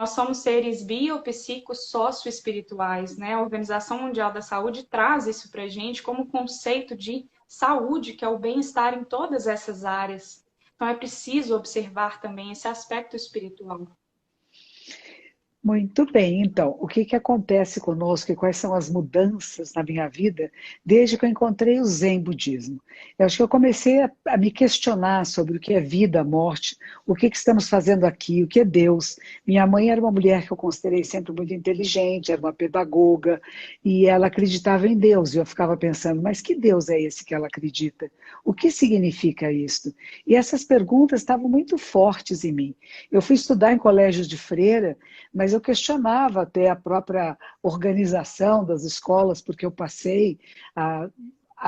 Nós somos seres biopsicossocioespirituais, né? A Organização Mundial da Saúde traz isso para a gente como conceito de saúde, que é o bem-estar em todas essas áreas. Então, é preciso observar também esse aspecto espiritual. Muito bem, então, o que que acontece conosco e quais são as mudanças na minha vida desde que eu encontrei o Zen budismo? Eu acho que eu comecei a me questionar sobre o que é vida, morte, o que que estamos fazendo aqui, o que é Deus. Minha mãe era uma mulher que eu considerei sempre muito inteligente, era uma pedagoga, e ela acreditava em Deus, e eu ficava pensando, mas que Deus é esse que ela acredita? O que significa isto? E essas perguntas estavam muito fortes em mim. Eu fui estudar em colégios de freira, mas eu questionava até a própria organização das escolas, porque eu passei a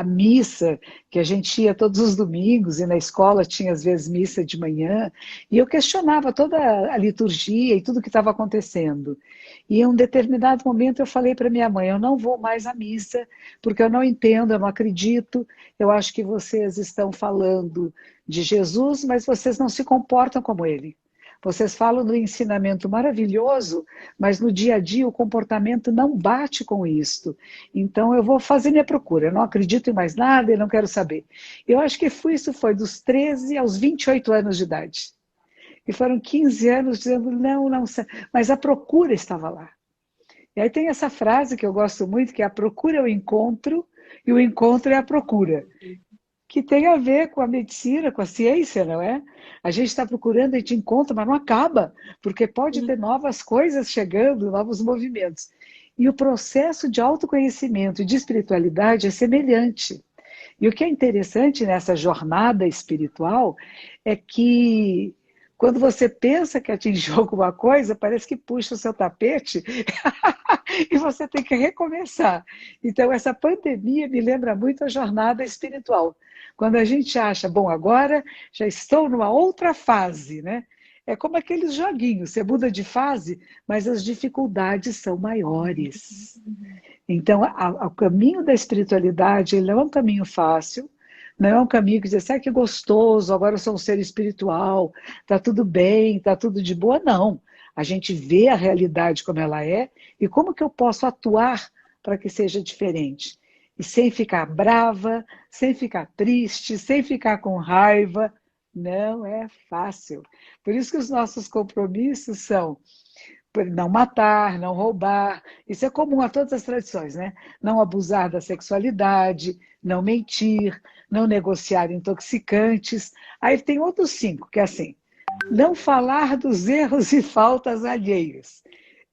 missa, que a gente ia todos os domingos, e na escola tinha às vezes missa de manhã, e eu questionava toda a liturgia e tudo o que estava acontecendo. E em um determinado momento eu falei para minha mãe, eu não vou mais à missa, porque eu não entendo, eu não acredito, eu acho que vocês estão falando de Jesus, mas vocês não se comportam como ele. Vocês falam do ensinamento maravilhoso, mas no dia a dia o comportamento não bate com isto. Então eu vou fazer minha procura, eu não acredito em mais nada e não quero saber. Eu acho que isso foi dos 13 aos 28 anos de idade. E foram 15 anos dizendo, não, não, mas a procura estava lá. E aí tem essa frase que eu gosto muito, que é a procura é o encontro e o encontro é a procura, que tem a ver com a medicina, com a ciência, não é? A gente está procurando, a gente encontra, mas não acaba, porque pode ter novas coisas chegando, novos movimentos. E o processo de autoconhecimento e de espiritualidade é semelhante. E o que é interessante nessa jornada espiritual é que quando você pensa que atingiu alguma coisa, parece que puxa o seu tapete e você tem que recomeçar. Então, essa pandemia me lembra muito a jornada espiritual. Quando a gente acha, bom, agora já estou numa outra fase, né? É como aqueles joguinhos, você muda de fase, mas as dificuldades são maiores. Então, o caminho da espiritualidade, ele não é um caminho fácil, não é um caminho que diz, ah, que gostoso, agora eu sou um ser espiritual, tá tudo bem, tá tudo de boa. Não. A gente vê a realidade como ela é e como que eu posso atuar para que seja diferente. E sem ficar brava, sem ficar triste, sem ficar com raiva. Não é fácil. Por isso que os nossos compromissos são não matar, não roubar. Isso é comum a todas as tradições, né? Não abusar da sexualidade, não mentir, não negociar intoxicantes. Aí tem outros 5, que é assim, não falar dos erros e faltas alheios.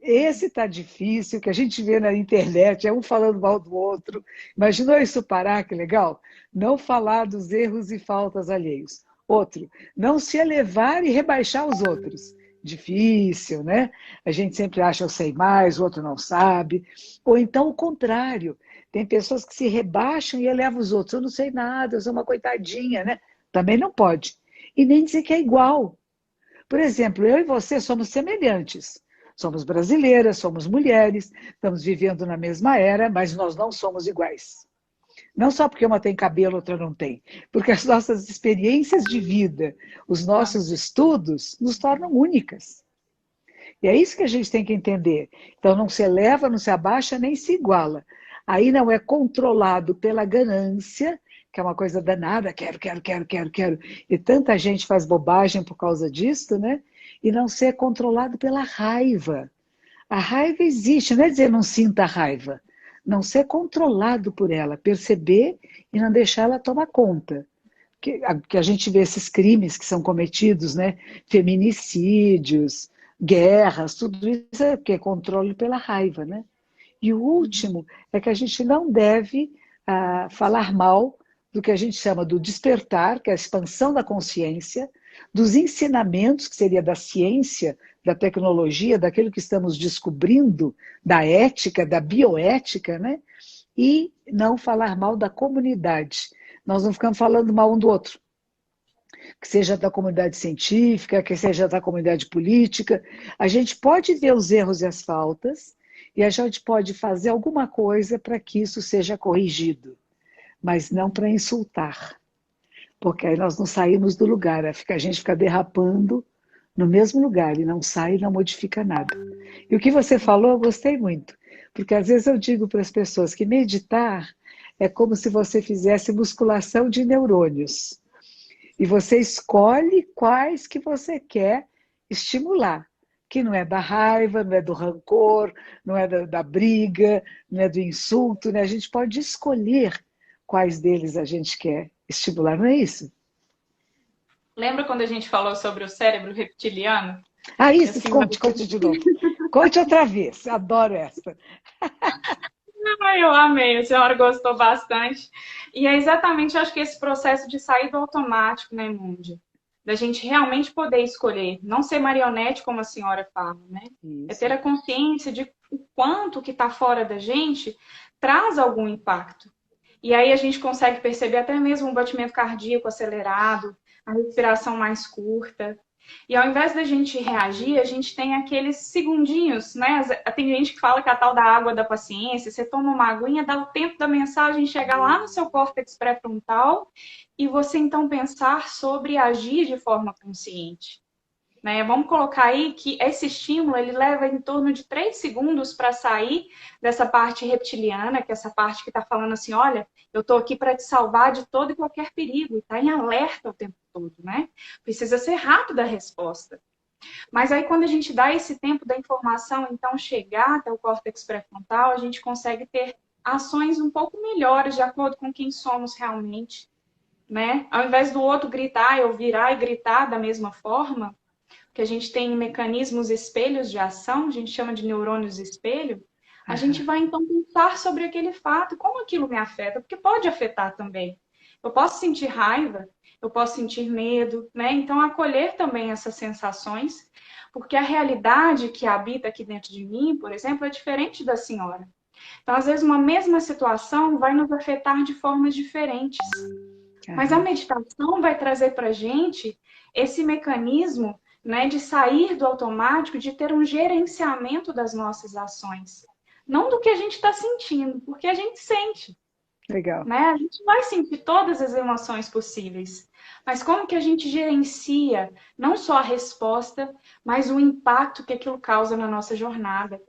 Esse está difícil, que a gente vê na internet, é um falando mal do outro. Imaginou isso parar, que legal? Não falar dos erros e faltas alheios. Outro, não se elevar e rebaixar os outros. Difícil, né? A gente sempre acha eu sei mais, o outro não sabe. Ou então o contrário. Tem pessoas que se rebaixam e elevam os outros. Eu não sei nada, eu sou uma coitadinha, né? Também não pode. E nem dizer que é igual. Por exemplo, eu e você somos semelhantes. Somos brasileiras, somos mulheres, estamos vivendo na mesma era, mas nós não somos iguais. Não só porque uma tem cabelo, outra não tem, porque as nossas experiências de vida, os nossos estudos, nos tornam únicas. E é isso que a gente tem que entender. Então não se eleva, não se abaixa, nem se iguala. Aí não é controlado pela ganância, que é uma coisa danada, quero, quero, quero, quero, quero. E tanta gente faz bobagem por causa disso, né? E não ser controlado pela raiva. A raiva existe, não é dizer não sinta raiva. Não ser controlado por ela, perceber e não deixar ela tomar conta. Que a gente vê esses crimes que são cometidos, né? Feminicídios, guerras, tudo isso é porque é controle pela raiva, né? E o último é que a gente não deve falar mal do que a gente chama do despertar, que é a expansão da consciência, dos ensinamentos, que seria da ciência, da tecnologia, daquilo que estamos descobrindo, da ética, da bioética, né? E não falar mal da comunidade. Nós não ficamos falando mal um do outro, que seja da comunidade científica, que seja da comunidade política. A gente pode ver os erros e as faltas, e a gente pode fazer alguma coisa para que isso seja corrigido, mas não para insultar, porque aí nós não saímos do lugar, a gente fica derrapando no mesmo lugar e não sai e não modifica nada. E o que você falou, eu gostei muito, porque às vezes eu digo para as pessoas que meditar é como se você fizesse musculação de neurônios. E você escolhe quais que você quer estimular, que não é da raiva, não é do rancor, não é da briga, não é do insulto, né? A gente pode escolher quais deles a gente quer estimular, não é isso? Lembra quando a gente falou sobre o cérebro reptiliano? Ah, Que isso, assim, conte de novo. Conte outra vez, adoro essa. eu amei, a senhora gostou bastante. E é exatamente, eu acho que esse processo de sair do automático, né, Mundi? Da gente realmente poder escolher, não ser marionete, como a senhora fala, né? É ter Isso. a consciência de o quanto que está fora da gente traz algum impacto. E aí a gente consegue perceber até mesmo um batimento cardíaco acelerado, a respiração mais curta. E ao invés da gente reagir, a gente tem aqueles segundinhos, né? Tem gente que fala que é a tal da água da paciência, você toma uma aguinha, dá o tempo da mensagem chegar lá no seu córtex pré-frontal e você então pensar sobre agir de forma consciente. Né? Vamos colocar aí que esse estímulo ele leva em torno de 3 segundos para sair dessa parte reptiliana, que é essa parte que está falando assim, olha, eu estou aqui para te salvar de todo e qualquer perigo, e está em alerta o tempo todo, né? Precisa ser rápida a resposta. Mas aí quando a gente dá esse tempo da informação, então chegar até o córtex pré-frontal, a gente consegue ter ações um pouco melhores de acordo com quem somos realmente, né? Ao invés do outro gritar, eu virar e gritar da mesma forma, que a gente tem mecanismos espelhos de ação, a gente chama de neurônios espelho, a gente Aham. vai então pensar sobre aquele fato, como aquilo me afeta, porque pode afetar também. Eu posso sentir raiva, eu posso sentir medo, né? Então acolher também essas sensações, porque a realidade que habita aqui dentro de mim, por exemplo, é diferente da senhora. Então, às vezes, uma mesma situação vai nos afetar de formas diferentes. Mas a Aham. meditação vai trazer para a gente esse mecanismo, né, de sair do automático, de ter um gerenciamento das nossas ações. Não do que a gente está sentindo, porque a gente sente, Legal. né? A gente vai sentir todas as emoções possíveis. Mas como que a gente gerencia não só a resposta, mas o impacto que aquilo causa na nossa jornada?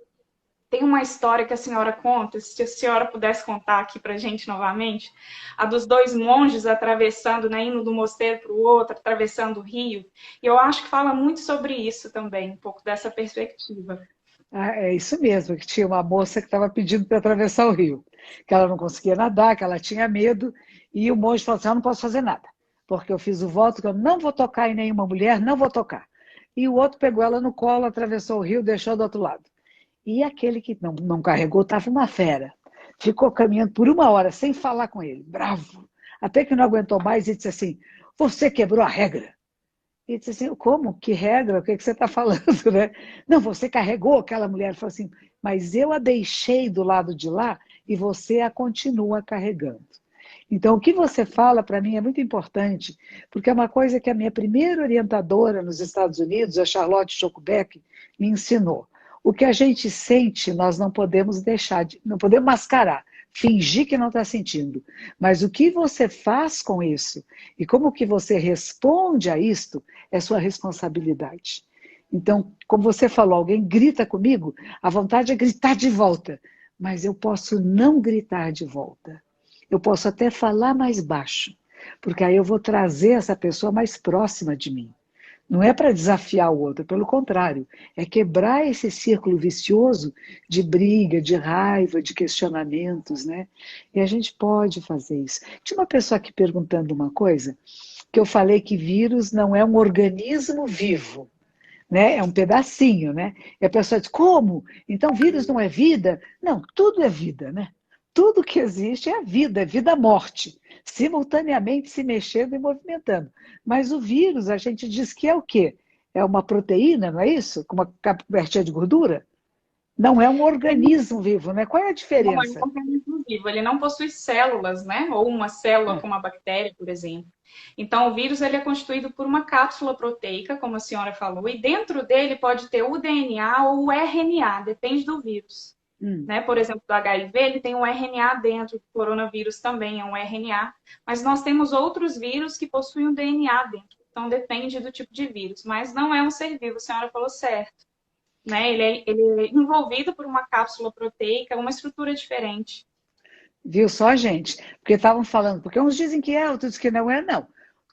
Tem uma história que a senhora conta, se a senhora pudesse contar aqui para a gente novamente, a dos dois monges atravessando, né, indo do mosteiro para o outro, atravessando o rio. E eu acho que fala muito sobre isso também, um pouco dessa perspectiva. Ah, é isso mesmo, que tinha uma moça que estava pedindo para atravessar o rio, que ela não conseguia nadar, que ela tinha medo, e o monge falou assim, eu não posso fazer nada, porque eu fiz o voto que eu não vou tocar em nenhuma mulher, não vou tocar. E o outro pegou ela no colo, atravessou o rio, deixou do outro lado. E aquele que não carregou estava uma fera. Ficou caminhando por 1 hora sem falar com ele, bravo. Até que não aguentou mais e disse assim, você quebrou a regra. E disse assim, como? Que regra? O que você está falando, né? Não, você carregou aquela mulher. Falou assim, mas eu a deixei do lado de lá e você a continua carregando. Então, o que você fala para mim é muito importante, porque é uma coisa que a minha primeira orientadora nos Estados Unidos, a Charlotte Schockbeck, me ensinou. O que a gente sente, nós não podemos deixar, não podemos mascarar, fingir que não está sentindo. Mas o que você faz com isso e como que você responde a isto é sua responsabilidade. Então, como você falou, alguém grita comigo, a vontade é gritar de volta, mas eu posso não gritar de volta. Eu posso até falar mais baixo, porque aí eu vou trazer essa pessoa mais próxima de mim. Não é para desafiar o outro, pelo contrário, é quebrar esse círculo vicioso de briga, de raiva, de questionamentos, né? E a gente pode fazer isso. Tinha uma pessoa aqui perguntando uma coisa, que eu falei que vírus não é um organismo vivo, né? É um pedacinho, né? E a pessoa diz, como? Então vírus não é vida? Não, tudo é vida, né? Tudo que existe é vida-morte, simultaneamente se mexendo e movimentando. Mas o vírus, a gente diz que é o quê? É uma proteína, não é isso? Com uma cobertinha de gordura? Não é um organismo vivo, né? Qual é a Não é um diferença? organismo vivo, ele não possui células, né? Ou uma célula É. como a bactéria, por exemplo. Então, o vírus ele é constituído por uma cápsula proteica, como a senhora falou, e dentro dele pode ter o DNA ou o RNA, depende do vírus. Hum, Né? Por exemplo, do HIV, ele tem um RNA dentro, o coronavírus também é um RNA, mas nós temos outros vírus que possuem um DNA dentro. Então depende do tipo de vírus. Mas não é um ser vivo, a senhora falou certo. Né? Ele é envolvido por uma cápsula proteica, uma estrutura diferente. Viu só, gente? Porque estavam falando, porque uns dizem que é, outros que não é, não.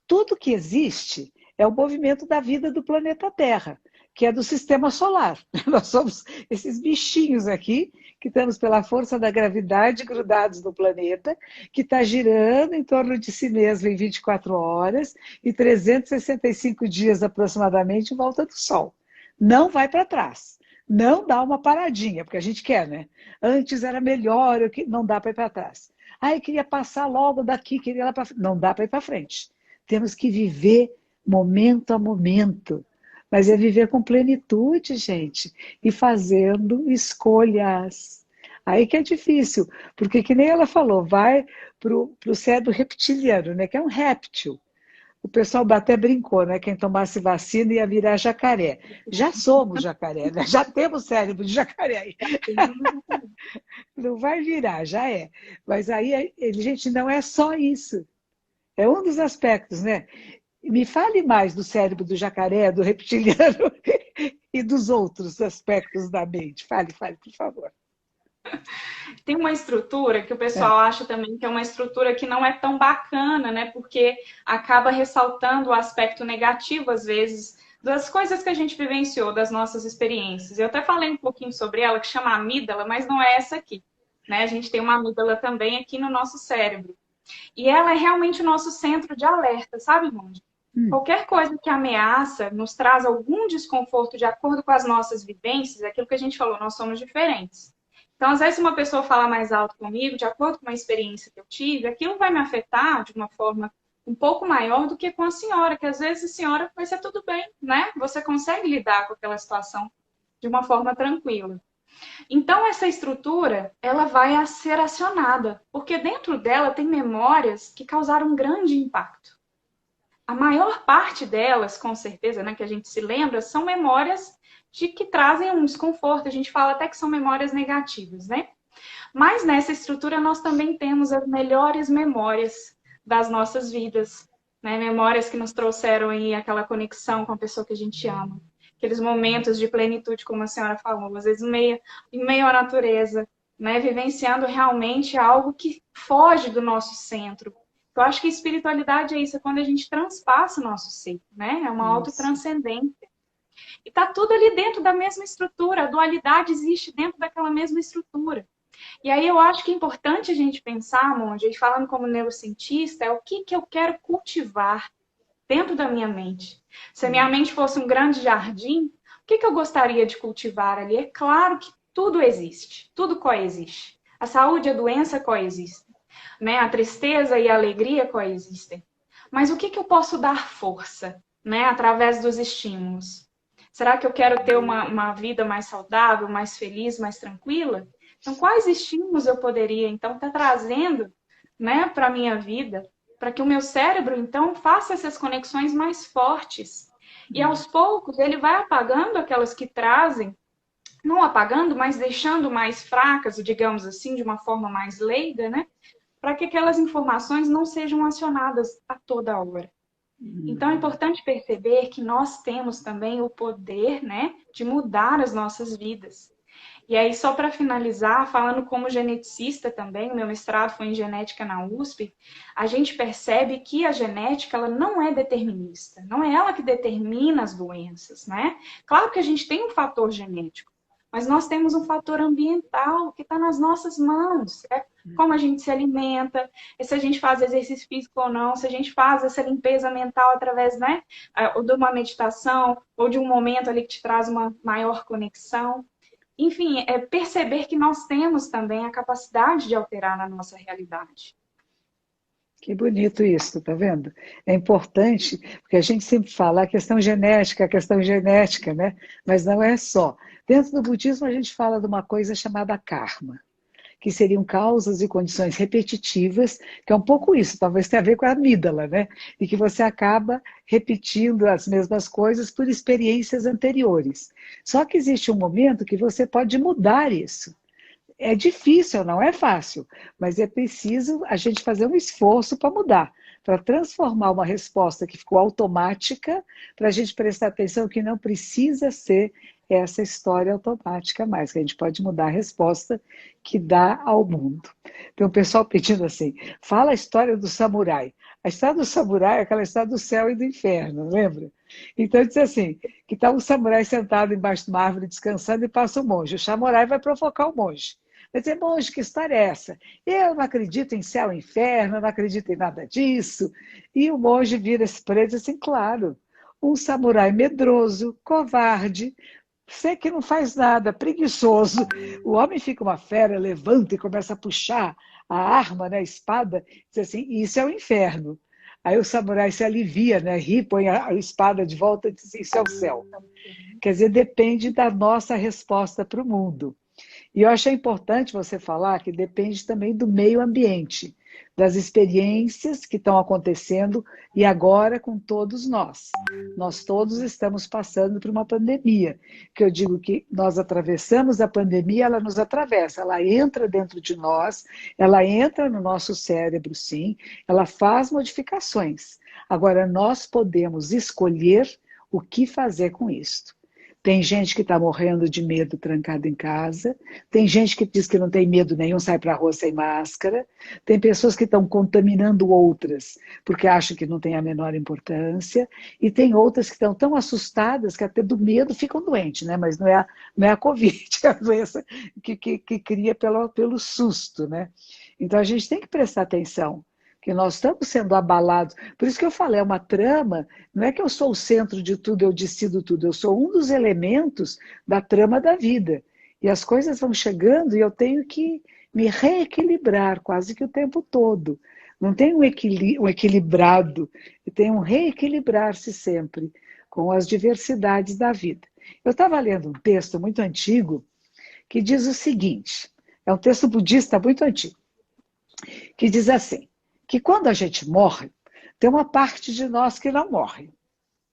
Tudo que existe é o movimento da vida do planeta Terra, que é do sistema solar. Nós somos esses bichinhos aqui, que estamos pela força da gravidade grudados no planeta, que está girando em torno de si mesmo em 24 horas e 365 dias aproximadamente em volta do Sol. Não vai para trás. Não dá uma paradinha, porque a gente quer, né? Antes era melhor, não dá para ir para trás. Ah, eu queria passar logo daqui, queria ir lá para frente. Não dá para ir para frente. Temos que viver momento a momento. Mas é viver com plenitude, gente, e fazendo escolhas. Aí que é difícil, porque que nem ela falou, vai para o cérebro reptiliano, né? Que é um réptil. O pessoal até brincou, né? Quem tomasse vacina ia virar jacaré. Já somos jacaré, né? Já temos cérebro de jacaré. Não vai virar, já é. Mas aí, gente, não é só isso. É um dos aspectos, né? Me fale mais do cérebro do jacaré, do reptiliano e dos outros aspectos da mente. Fale, por favor. Tem uma estrutura que o pessoal acha também que é uma estrutura que não é tão bacana, né? Porque acaba ressaltando o aspecto negativo, às vezes, das coisas que a gente vivenciou, das nossas experiências. Eu até falei um pouquinho sobre ela, que chama amígdala, mas não é essa aqui. Né? A gente tem uma amígdala também aqui no nosso cérebro. E ela é realmente o nosso centro de alerta, sabe, Monge? Qualquer coisa que ameaça, nos traz algum desconforto de acordo com as nossas vivências, é aquilo que a gente falou, nós somos diferentes. Então, às vezes, uma pessoa fala mais alto comigo, de acordo com uma experiência que eu tive, aquilo vai me afetar de uma forma um pouco maior do que com a senhora, que às vezes a senhora vai ser tudo bem, né? Você consegue lidar com aquela situação de uma forma tranquila. Então, essa estrutura, ela vai ser acionada, porque dentro dela tem memórias que causaram um grande impacto. A maior parte delas, com certeza, né, que a gente se lembra, são memórias de que trazem um desconforto. A gente fala até que são memórias negativas, né? Mas nessa estrutura nós também temos as melhores memórias das nossas vidas, né? Memórias que nos trouxeram aí aquela conexão com a pessoa que a gente ama. Aqueles momentos de plenitude, como a senhora falou, às vezes em meio à natureza, né? Vivenciando realmente algo que foge do nosso centro. Eu acho que espiritualidade é isso, é quando a gente transpassa o nosso ser, né? É uma autotranscendência. E tá tudo ali dentro da mesma estrutura, a dualidade existe dentro daquela mesma estrutura. E aí eu acho que é importante a gente pensar, Monge, e falando como neurocientista, é o que eu quero cultivar dentro da minha mente. Se a minha mente fosse um grande jardim, o que eu gostaria de cultivar ali? É claro que tudo existe, tudo coexiste. A saúde e a doença coexistem. Né? A tristeza e a alegria coexistem. Mas o que eu posso dar força, né? Através dos estímulos? Será que eu quero ter uma vida mais saudável, mais feliz, mais tranquila? Então, quais estímulos eu poderia, então, estar trazendo, né, para a minha vida, para que o meu cérebro, então, faça essas conexões mais fortes? E, aos poucos, ele vai apagando aquelas que trazem, não apagando, mas deixando mais fracas, digamos assim, de uma forma mais leiga, né? Para que aquelas informações não sejam acionadas a toda hora. Então, é importante perceber que nós temos também o poder, né, de mudar as nossas vidas. E aí, só para finalizar, falando como geneticista também, meu mestrado foi em genética na USP, a gente percebe que a genética ela não é determinista, não é ela que determina as doenças, né? Claro que a gente tem um fator genético, mas nós temos um fator ambiental que está nas nossas mãos. É como a gente se alimenta, se a gente faz exercício físico ou não, se a gente faz essa limpeza mental através, né, de uma meditação ou de um momento ali que te traz uma maior conexão. Enfim, é perceber que nós temos também a capacidade de alterar na nossa realidade. Que bonito isso, tá vendo? É importante, porque a gente sempre fala a questão genética, né? Mas não é só. Dentro do budismo a gente fala de uma coisa chamada karma, que seriam causas e condições repetitivas, que é um pouco isso, talvez tenha a ver com a amígdala, né? E que você acaba repetindo as mesmas coisas por experiências anteriores. Só que existe um momento que você pode mudar isso. É difícil, não é fácil, mas é preciso a gente fazer um esforço para mudar. para transformar uma resposta que ficou automática, para a gente prestar atenção que não precisa ser essa história automática mais, que a gente pode mudar a resposta que dá ao mundo. Tem um pessoal pedindo assim, fala a história do samurai. A história do samurai é aquela história do céu e do inferno, lembra? Então diz assim, que está um samurai sentado embaixo de uma árvore descansando e passa o monge. O samurai vai provocar o monge. Vai dizer, monge, que história é essa? Eu não acredito em céu e inferno, eu não acredito em nada disso. E o monge vira-se para ele e diz assim, claro, um samurai medroso, covarde, você que não faz nada, preguiçoso. O homem fica uma fera, levanta e começa a puxar a arma, né, a espada, diz assim, isso é o inferno. Aí o samurai se alivia, né, ri, põe a espada de volta e diz assim, isso é o céu. Quer dizer, depende da nossa resposta para o mundo. E eu achei importante você falar que depende também do meio ambiente, das experiências que estão acontecendo e agora com todos nós. Nós todos estamos passando por uma pandemia, que eu digo que nós atravessamos a pandemia, ela nos atravessa, ela entra dentro de nós, ela entra no nosso cérebro, sim, ela faz modificações. Agora, nós podemos escolher o que fazer com isso. Tem gente que está morrendo de medo trancado em casa, tem gente que diz que não tem medo nenhum, sai para a rua sem máscara, tem pessoas que estão contaminando outras porque acham que não tem a menor importância, e tem outras que estão tão assustadas que até do medo ficam doentes, né? Mas não é a Covid, é a doença que cria pelo susto, né? Então a gente tem que prestar atenção, que nós estamos sendo abalados. Por isso que eu falei, é uma trama, não é que eu sou o centro de tudo, eu decido tudo, eu sou um dos elementos da trama da vida. E as coisas vão chegando e eu tenho que me reequilibrar quase que o tempo todo. Não tem um equilibrado, tem um reequilibrar-se sempre com as diversidades da vida. Eu estava lendo um texto muito antigo que diz o seguinte, é um texto budista muito antigo, que diz assim, que quando a gente morre, tem uma parte de nós que não morre.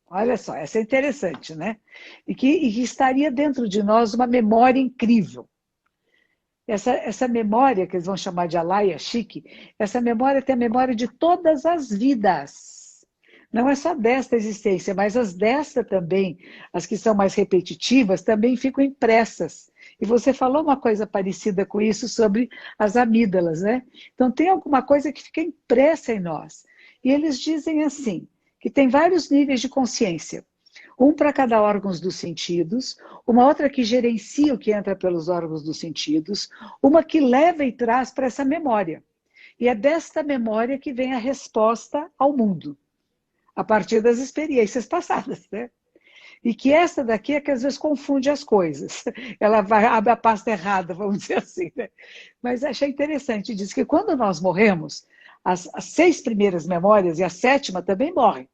Olha só, essa é interessante, né? E que estaria dentro de nós uma memória incrível. Essa memória, que eles vão chamar de alaya chique, essa memória tem a memória de todas as vidas. Não é só desta existência, mas as desta também, as que são mais repetitivas, também ficam impressas. E você falou uma coisa parecida com isso sobre as amígdalas, né? Então tem alguma coisa que fica impressa em nós. E eles dizem assim, que tem vários níveis de consciência. Um para cada órgão dos sentidos, uma outra que gerencia o que entra pelos órgãos dos sentidos, uma que leva e traz para essa memória. E é desta memória que vem a resposta ao mundo, a partir das experiências passadas, né? E que essa daqui é que às vezes confunde as coisas. Ela abre a pasta errada, vamos dizer assim, né? Mas achei interessante, diz que quando nós morremos, as 6 primeiras memórias e a 7ª também morrem.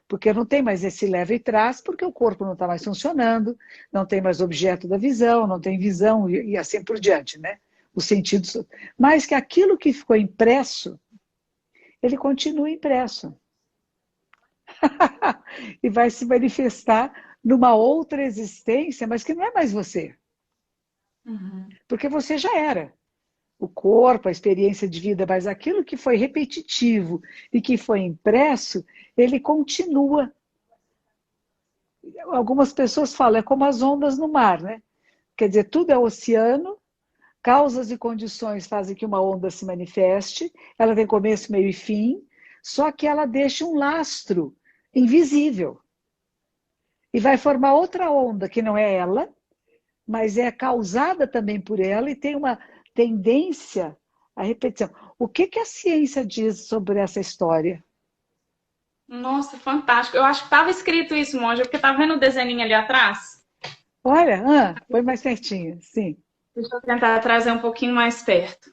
Porque não tem mais esse leva e traz, porque o corpo não está mais funcionando, não tem mais objeto da visão, não tem visão e assim por diante, né? Os sentidos. Mas que aquilo que ficou impresso, ele continua impresso. E vai se manifestar numa outra existência, mas que não é mais você. Uhum. Porque você já era. O corpo, a experiência de vida, mas aquilo que foi repetitivo e que foi impresso, ele continua. Algumas pessoas falam, é como as ondas no mar, né? Quer dizer, tudo é oceano, causas e condições fazem que uma onda se manifeste, ela tem começo, meio e fim, só que ela deixa um lastro invisível. E vai formar outra onda, que não é ela, mas é causada também por ela e tem uma tendência à repetição. O que a ciência diz sobre essa história? Nossa, fantástico. Eu acho que estava escrito isso, Monja, porque tá vendo o desenho ali atrás? Olha, põe mais certinho, sim. Deixa eu tentar trazer um pouquinho mais perto.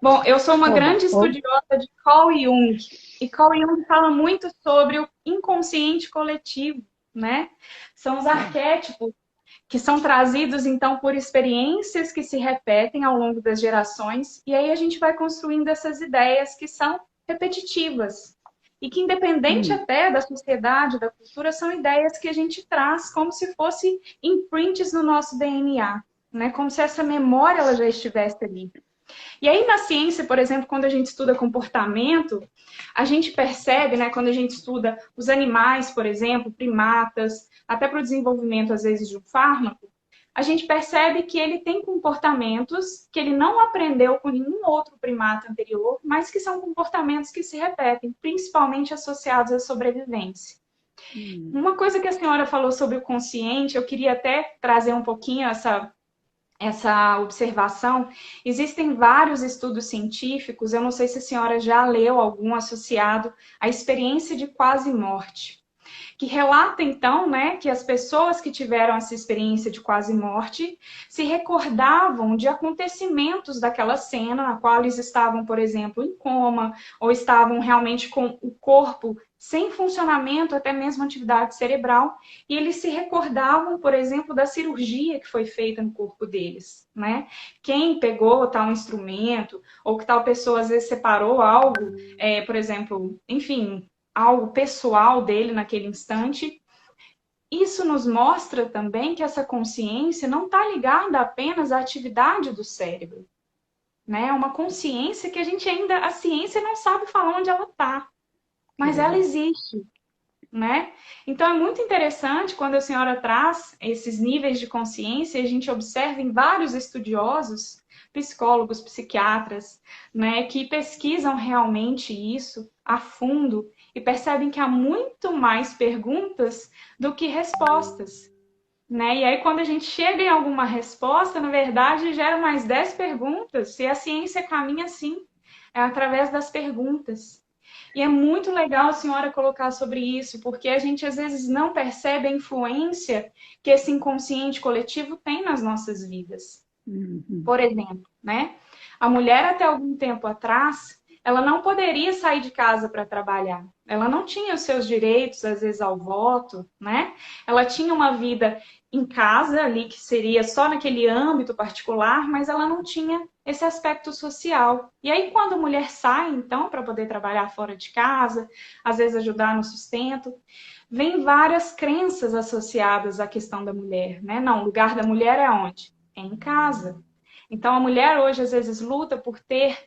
Bom, eu sou uma Oba, grande estudiosa de Carl Jung. E Carl Jung fala muito sobre o inconsciente coletivo, né? São os arquétipos que são trazidos, então, por experiências que se repetem ao longo das gerações. E aí a gente vai construindo essas ideias que são repetitivas. E que, independente até da sociedade, da cultura, são ideias que a gente traz como se fossem imprints no nosso DNA, né? Como se essa memória ela já estivesse ali. E aí, na ciência, por exemplo, quando a gente estuda comportamento, a gente percebe, né, quando a gente estuda os animais, por exemplo, primatas, até para o desenvolvimento, às vezes, de um fármaco, a gente percebe que ele tem comportamentos que ele não aprendeu com nenhum outro primata anterior, mas que são comportamentos que se repetem, principalmente associados à sobrevivência. Uma coisa que a senhora falou sobre o consciente, eu queria até trazer um pouquinho essa observação. Existem vários estudos científicos, eu não sei se a senhora já leu algum associado à experiência de quase morte, que relata, então, né, que as pessoas que tiveram essa experiência de quase morte se recordavam de acontecimentos daquela cena, na qual eles estavam, por exemplo, em coma, ou estavam realmente com o corpo sem funcionamento, até mesmo atividade cerebral, e eles se recordavam, por exemplo, da cirurgia que foi feita no corpo deles, né? Quem pegou tal instrumento, ou que tal pessoa às vezes separou algo, por exemplo, enfim, algo pessoal dele naquele instante. Isso nos mostra também que essa consciência não está ligada apenas à atividade do cérebro, né? É uma consciência que a ciência não sabe falar onde ela está, mas ela existe, né? Então é muito interessante quando a senhora traz esses níveis de consciência, a gente observa em vários estudiosos, psicólogos, psiquiatras, né, que pesquisam realmente isso a fundo e percebem que há muito mais perguntas do que respostas, né? E aí quando a gente chega em alguma resposta, na verdade, gera mais 10 perguntas, e a ciência caminha assim, é através das perguntas. E é muito legal a senhora colocar sobre isso, porque a gente às vezes não percebe a influência que esse inconsciente coletivo tem nas nossas vidas. Por exemplo, né? A mulher até algum tempo atrás, ela não poderia sair de casa para trabalhar. Ela não tinha os seus direitos, às vezes, ao voto, né? Ela tinha uma vida em casa ali, que seria só naquele âmbito particular, mas ela não tinha esse aspecto social. E aí, quando a mulher sai, então, para poder trabalhar fora de casa, às vezes ajudar no sustento, vem várias crenças associadas à questão da mulher, né? Não, o lugar da mulher é onde? É em casa. Então, a mulher hoje, às vezes, luta por ter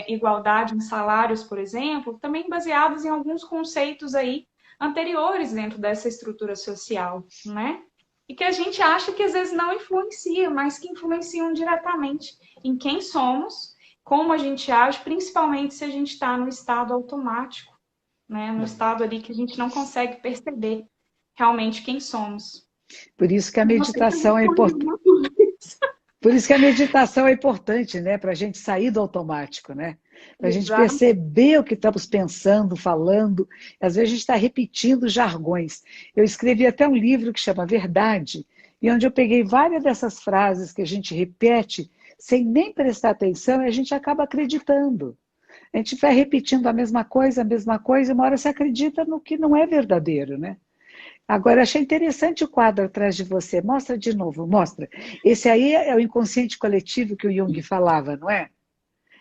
igualdade em salários, por exemplo, também baseados em alguns conceitos aí anteriores dentro dessa estrutura social, né? E que a gente acha que às vezes não influencia, mas que influenciam diretamente em quem somos, como a gente age, principalmente se a gente está no estado automático, né? No estado ali que a gente não consegue perceber realmente quem somos. Por isso que a Não sei se eu meditação é importante. respondi tudo isso. Por isso que a meditação é importante, né? Para a gente sair do automático, né? Para a gente Exato. perceber o que estamos pensando, falando. Às vezes a gente está repetindo jargões. Eu escrevi até um livro que chama Verdade, e onde eu peguei várias dessas frases que a gente repete sem nem prestar atenção e a gente acaba acreditando. A gente vai repetindo a mesma coisa, e uma hora você acredita no que não é verdadeiro, né? Agora, achei interessante o quadro atrás de você. Mostra de novo, mostra. Esse aí é o inconsciente coletivo que o Jung falava, não é?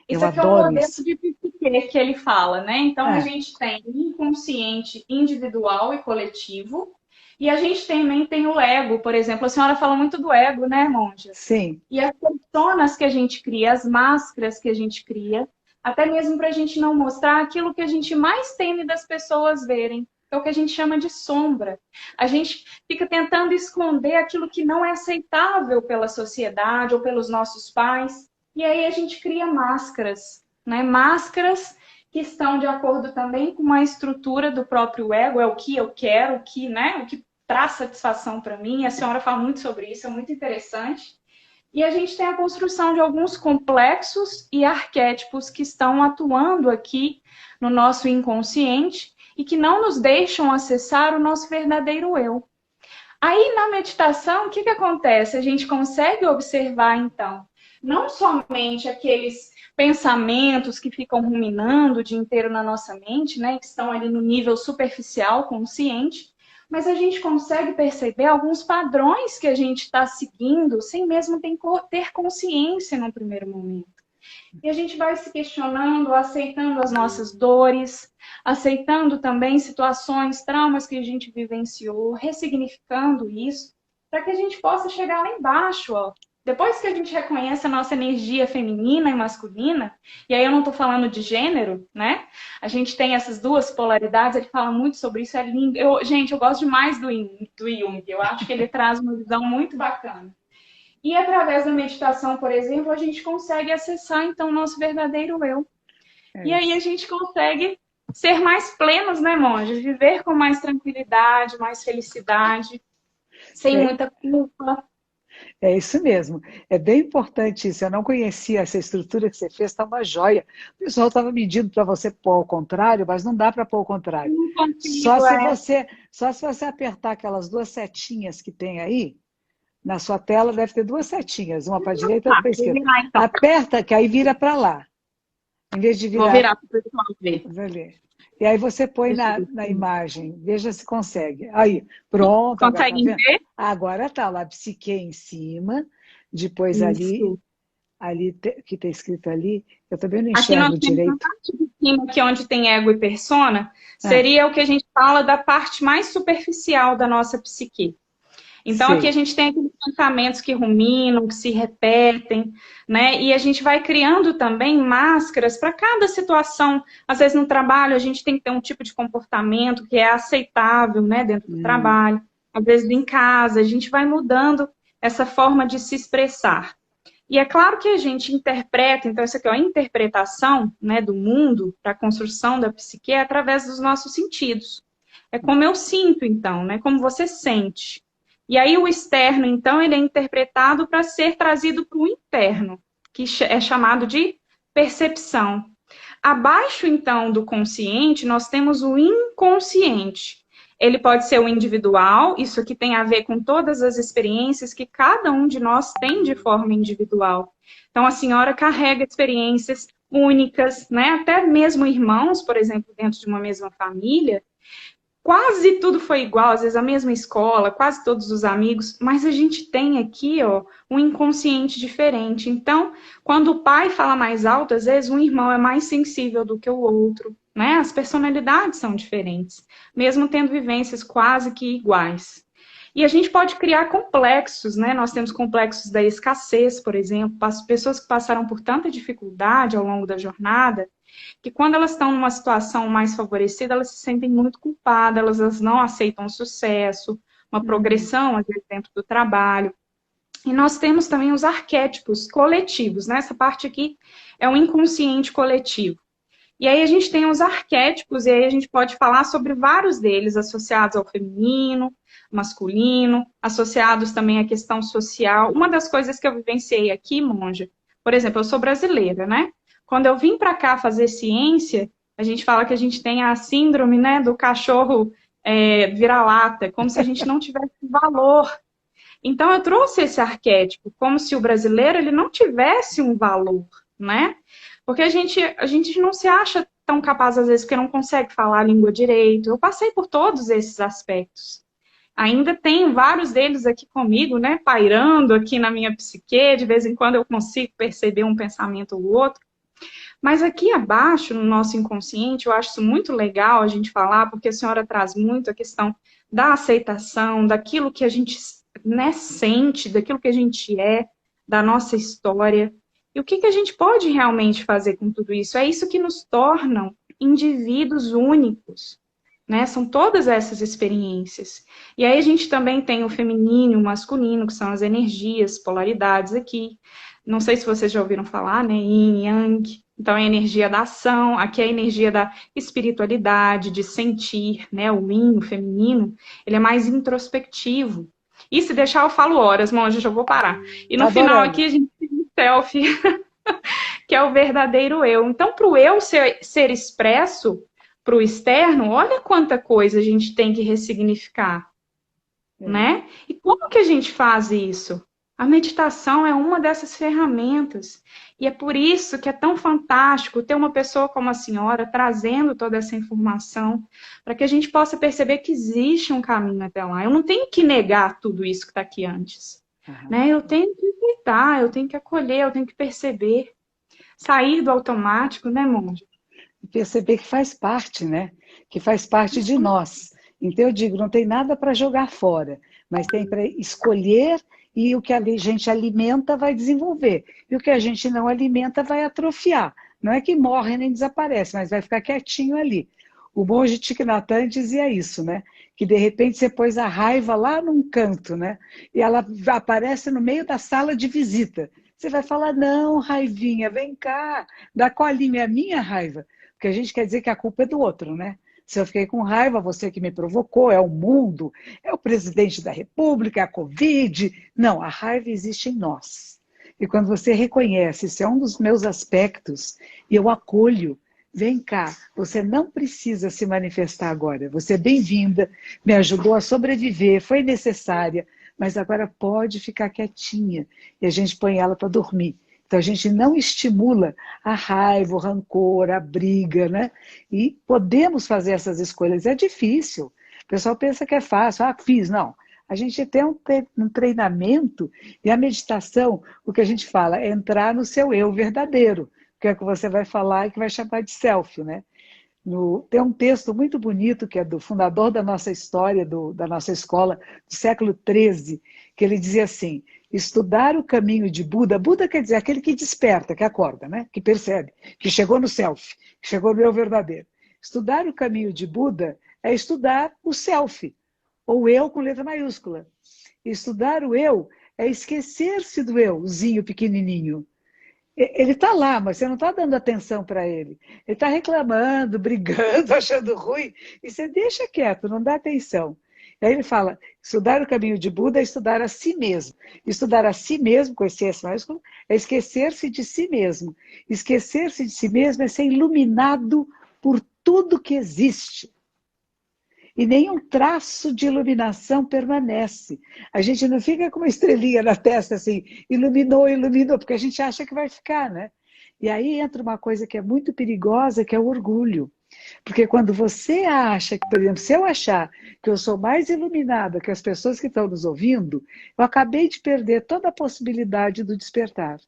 Eu Isso aqui é o adoro modelo isso. de Piquet que ele fala, né? Então, a É, gente tem o inconsciente individual e coletivo, e a gente também tem o ego, por exemplo. A senhora fala muito do ego, né, Monja? sim. E as personas que a gente cria, as máscaras que a gente cria, até mesmo para a gente não mostrar aquilo que a gente mais teme das pessoas verem, é o que a gente chama de sombra. A gente fica tentando esconder aquilo que não é aceitável pela sociedade ou pelos nossos pais. E aí a gente cria máscaras, né? Máscaras que estão de acordo também com uma estrutura do próprio ego, é o que eu quero, o que, né? O que traz satisfação para mim. A senhora fala muito sobre isso, é muito interessante. E a gente tem a construção de alguns complexos e arquétipos que estão atuando aqui no nosso inconsciente e que não nos deixam acessar o nosso verdadeiro eu. Aí na meditação, o que acontece? A gente consegue observar, então, não somente aqueles pensamentos que ficam ruminando o dia inteiro na nossa mente, né, que estão ali no nível superficial, consciente, mas a gente consegue perceber alguns padrões que a gente está seguindo sem mesmo ter consciência no primeiro momento. E a gente vai se questionando, aceitando as nossas dores, aceitando também situações, traumas que a gente vivenciou, ressignificando isso, para que a gente possa chegar lá embaixo, ó, Depois que a gente reconhece a nossa energia feminina e masculina, e aí eu não estou falando de gênero, né? A gente tem essas duas polaridades, ele fala muito sobre isso, é lindo. Gente, eu gosto demais do Jung, eu acho que ele traz uma visão muito bacana. E através da meditação, por exemplo, a gente consegue acessar, então, o nosso verdadeiro eu. E aí a gente consegue ser mais plenos, né, monge? Viver com mais tranquilidade, mais felicidade, sem muita culpa. É isso mesmo. É bem importante isso. Eu não conhecia essa estrutura que você fez, está uma joia. O pessoal estava medindo para você pôr ao contrário, mas não dá para pôr ao contrário. Não consigo, Só se você apertar aquelas duas setinhas que tem aí, na sua tela deve ter duas setinhas, uma para a direita e outra para a esquerda. Virar, então. Aperta, que aí vira para lá. Em vez de virar. Vou virar para o pessoal ver. E aí você põe na imagem, veja se consegue. Aí, pronto. Consegue ver? Agora tá lá, psique em cima, depois Isso. ali que está escrito ali, eu também não Aqui enxergo nós temos direito. a parte de cima, aqui onde tem ego e persona, seria o que a gente fala da parte mais superficial da nossa psique. Então, aqui a gente tem aqueles pensamentos que ruminam, que se repetem, né? E a gente vai criando também máscaras para cada situação. Às vezes, no trabalho, a gente tem que ter um tipo de comportamento que é aceitável, né, dentro do trabalho. Às vezes, em casa, a gente vai mudando essa forma de se expressar. E é claro que a gente interpreta, então, isso aqui é a interpretação, né, do mundo, para a construção da psique, é através dos nossos sentidos. É como eu sinto, então, né? Como você sente. E aí o externo, então, ele é interpretado para ser trazido para o interno, que é chamado de percepção. Abaixo, então, do consciente, nós temos o inconsciente. Ele pode ser o individual, isso aqui tem a ver com todas as experiências que cada um de nós tem de forma individual. Então, a senhora carrega experiências únicas, né? Até mesmo irmãos, por exemplo, dentro de uma mesma família, quase tudo foi igual, às vezes a mesma escola, quase todos os amigos, mas a gente tem aqui, ó, um inconsciente diferente. Então, quando o pai fala mais alto, às vezes um irmão é mais sensível do que o outro, né? As personalidades são diferentes, mesmo tendo vivências quase que iguais. E a gente pode criar complexos, né? Nós temos complexos da escassez, por exemplo, pessoas que passaram por tanta dificuldade ao longo da jornada, que quando elas estão numa situação mais favorecida, elas se sentem muito culpadas, elas não aceitam o sucesso, uma progressão, às vezes, dentro do trabalho. E nós temos também os arquétipos coletivos, né? Essa parte aqui é o inconsciente coletivo. E aí a gente tem os arquétipos, e aí a gente pode falar sobre vários deles, associados ao feminino, masculino, associados também à questão social. Uma das coisas que eu vivenciei aqui, monja, por exemplo, eu sou brasileira, né? Quando eu vim para cá fazer ciência, a gente fala que a gente tem a síndrome, né, do cachorro vira-lata, como se a gente não tivesse valor. Então, eu trouxe esse arquétipo, como se o brasileiro ele não tivesse um valor, né? Porque a gente não se acha tão capaz, às vezes, porque não consegue falar a língua direito. Eu passei por todos esses aspectos. Ainda tenho vários deles aqui comigo, né, pairando aqui na minha psique, de vez em quando eu consigo perceber um pensamento ou outro. Mas aqui abaixo, no nosso inconsciente, eu acho isso muito legal a gente falar, porque a senhora traz muito a questão da aceitação, daquilo que a gente, né, sente, daquilo que a gente é, da nossa história. E o que a gente pode realmente fazer com tudo isso? É isso que nos torna indivíduos únicos, né? São todas essas experiências. E aí a gente também tem o feminino e o masculino, que são as energias, polaridades aqui. Não sei se vocês já ouviram falar, né? Yin, Yang. Então, é a energia da ação, aqui é a energia da espiritualidade, de sentir, né? O Yin, o feminino, ele é mais introspectivo. E se deixar, eu falo horas, monja, já vou parar. E no final aqui a gente tem um selfie, que é o verdadeiro eu. Então, para o eu ser expresso para o externo, olha quanta coisa a gente tem que ressignificar, né? E como que a gente faz isso? A meditação é uma dessas ferramentas. E é por isso que é tão fantástico ter uma pessoa como a senhora trazendo toda essa informação, para que a gente possa perceber que existe um caminho até lá. Eu não tenho que negar tudo isso que está aqui antes. Né? Eu tenho que aceitar, eu tenho que acolher, eu tenho que perceber. Sair do automático, né, monja? Perceber que faz parte, né? Que faz parte de nós. Então eu digo, não tem nada para jogar fora, mas tem para escolher e o que a gente alimenta vai desenvolver, e o que a gente não alimenta vai atrofiar. Não é que morre nem desaparece, mas vai ficar quietinho ali. O monge Thich Nhat Hanh dizia isso, né? Que de repente você pôs a raiva lá num canto, né? E ela aparece no meio da sala de visita. Você vai falar, não, raivinha, vem cá, dá colinha, é a minha raiva. Porque a gente quer dizer que a culpa é do outro, né? Se eu fiquei com raiva, você que me provocou, é o mundo, é o presidente da República, é a Covid. Não, a raiva existe em nós. E quando você reconhece, isso é um dos meus aspectos, e eu acolho, vem cá, você não precisa se manifestar agora. Você é bem-vinda, me ajudou a sobreviver, foi necessária, mas agora pode ficar quietinha. E a gente põe ela para dormir. Então a gente não estimula a raiva, o rancor, a briga, né? E podemos fazer essas escolhas. É difícil. O pessoal pensa que é fácil. Ah, fiz. Não. A gente tem um treinamento e a meditação, o que a gente fala, é entrar no seu eu verdadeiro, que é o que você vai falar e que vai chamar de self, né? Tem um texto muito bonito que é do fundador da nossa história, da nossa escola, do século XIII, que ele dizia assim, estudar o caminho de Buda, Buda quer dizer aquele que desperta, que acorda, né? Que percebe, que chegou no self, que chegou no eu verdadeiro. Estudar o caminho de Buda é estudar o self, ou eu com letra maiúscula. Estudar o eu é esquecer-se do euzinho pequenininho. Ele está lá, mas você não está dando atenção para ele. Ele está reclamando, brigando, achando ruim, e você deixa quieto, não dá atenção. E aí ele fala, estudar o caminho de Buda é estudar a si mesmo. Estudar a si mesmo, com esse S maiúsculo, é esquecer-se de si mesmo. Esquecer-se de si mesmo é ser iluminado por tudo que existe. E nenhum traço de iluminação permanece. A gente não fica com uma estrelinha na testa assim, iluminou, iluminou, porque a gente acha que vai ficar, né? E aí entra uma coisa que é muito perigosa, que é o orgulho. Porque quando você acha, que, por exemplo, se eu achar que eu sou mais iluminada que as pessoas que estão nos ouvindo, eu acabei de perder toda a possibilidade do despertar.